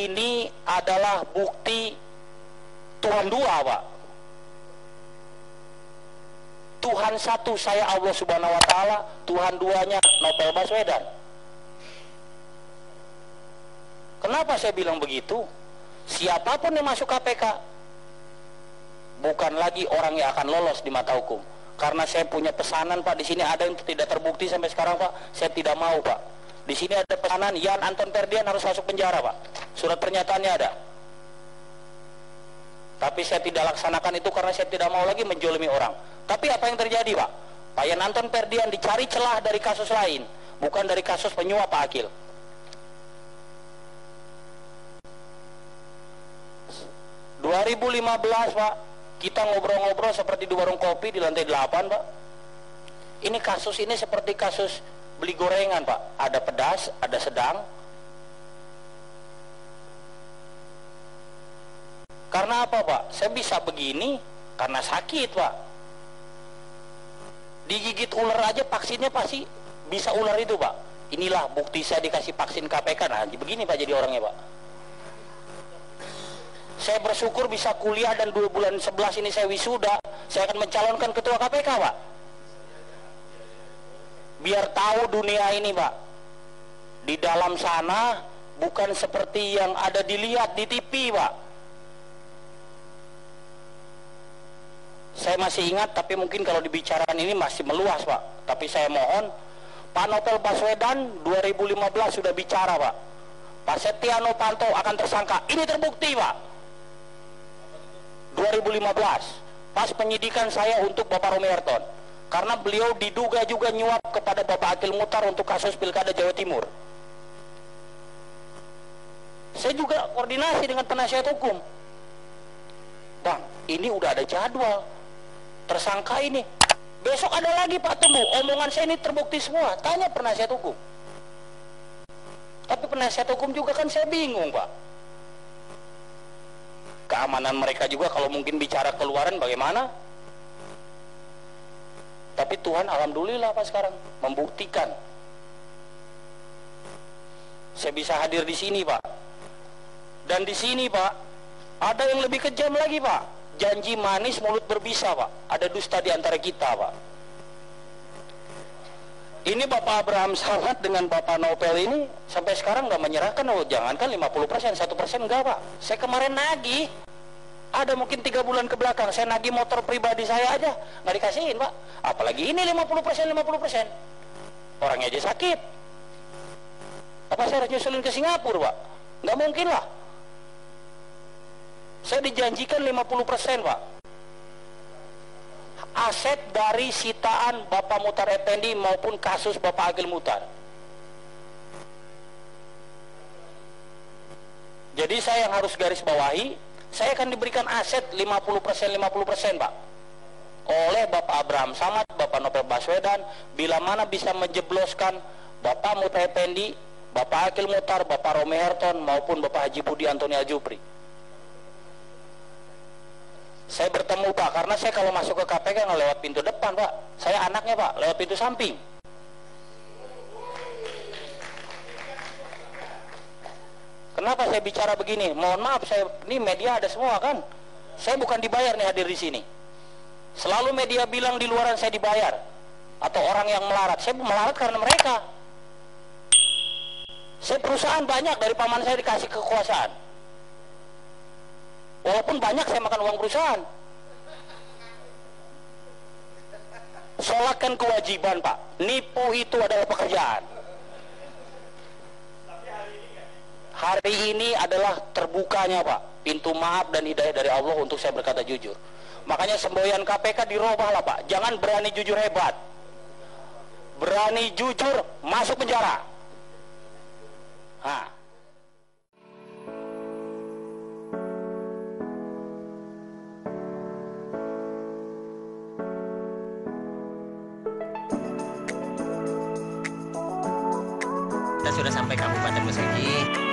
ini adalah bukti Tuhan dua, Pak. Tuhan satu, saya Allah Subhanahu wa Ta'ala. Tuhan duanya Novel Baswedan. Kenapa saya bilang begitu? Siapapun yang masuk KPK bukan lagi orang yang akan lolos di mata hukum. Karena saya punya pesanan, Pak. Di sini ada yang tidak terbukti sampai sekarang, Pak. Saya tidak mau, Pak. Di sini ada pesanan Yan Anton Ferdian harus masuk penjara, Pak. Surat pernyataannya ada. Tapi saya tidak laksanakan itu karena saya tidak mau lagi menjolimi orang. Tapi apa yang terjadi, Pak? Pak Yan Anton Ferdian dicari celah dari kasus lain, bukan dari kasus penyuap Pak Akil. ...2015, Pak, kita ngobrol-ngobrol seperti di warung kopi di lantai 8, Pak. Ini kasus ini seperti kasus beli gorengan, Pak. Ada pedas, ada sedang. Karena apa, Pak? Saya bisa begini karena sakit, Pak. Digigit ular aja vaksinnya pasti bisa ular itu, Pak. Inilah bukti saya dikasih vaksin KPK. Nah, begini Pak jadi orangnya, Pak. Saya bersyukur bisa kuliah dan 2 bulan 11 ini saya wisuda. Saya akan mencalonkan ketua KPK, Pak. Biar tahu dunia ini, Pak. Di dalam sana bukan seperti yang ada dilihat di TV, Pak. Saya masih ingat, tapi mungkin kalau dibicarakan ini masih meluas, Pak. Tapi saya mohon, Pak Novel Baswedan 2015 sudah bicara, Pak. Pak Setia Novanto akan tersangka. Ini terbukti, Pak. 2015 pas penyidikan saya untuk Bapak Romi Harton, karena beliau diduga juga nyuap kepada Bapak Akil Muhtar untuk kasus Pilkada Jawa Timur. Saya juga koordinasi dengan penasihat hukum. Bang, ini udah ada jadwal tersangka ini, besok ada lagi, Pak, tunggu. Omongan saya ini terbukti semua. Tanya penasihat hukum. Tapi penasihat hukum juga kan saya bingung, Pak. Keamanan mereka juga kalau mungkin bicara keluaran bagaimana. Tapi Tuhan alhamdulillah, Pak, sekarang membuktikan saya bisa hadir di sini, Pak. Dan di sini, Pak, ada yang lebih kejam lagi, Pak. Janji manis mulut berbisa, Pak. Ada dusta di antara kita, Pak. Ini Bapak Abraham Samad dengan Bapak Novel ini sampai sekarang nggak menyerahkan. Oh, jangankan 50%, 1% enggak, Pak. Saya kemarin nagih, ada mungkin 3 bulan ke belakang, saya nagih motor pribadi saya aja nggak dikasihin, Pak. Apalagi ini 50%. Orangnya aja sakit. Apa saya harus nyusulin ke Singapura, Pak? Nggak mungkin lah. Saya dijanjikan 50%, Pak. Aset dari sitaan Bapak Muhtar Effendi maupun kasus Bapak Akil Muhtar. Jadi saya yang harus garis bawahi, saya akan diberikan aset 50%, Pak, oleh Bapak Abraham Samad, Bapak Novel Baswedan, bila mana bisa menjebloskan Bapak Muhtar Effendi, Bapak Akil Muhtar, Bapak Romi Harton maupun Bapak Haji Budi Antoni Aljupri. Saya bertemu, Pak, karena saya kalau masuk ke KPK nggak lewat pintu depan, Pak. Saya anaknya, Pak, lewat pintu samping. Kenapa saya bicara begini? Mohon maaf, saya ini media ada semua kan. Saya bukan dibayar nih hadir di sini. Selalu media bilang di luaran saya dibayar atau orang yang melarat. Saya melarat karena mereka. Saya perusahaan banyak dari paman saya dikasih kekuasaan. Walaupun banyak saya makan uang perusahaan. Solatkan kewajiban, Pak. Nipu itu adalah pekerjaan. Hari ini adalah terbukanya, Pak, pintu maaf dan hidayah dari Allah untuk saya berkata jujur. Makanya semboyan KPK dirubah lah, Pak. Jangan berani jujur hebat. Berani jujur masuk penjara. Nah. Kita sudah sampai Kabupaten Mesuji.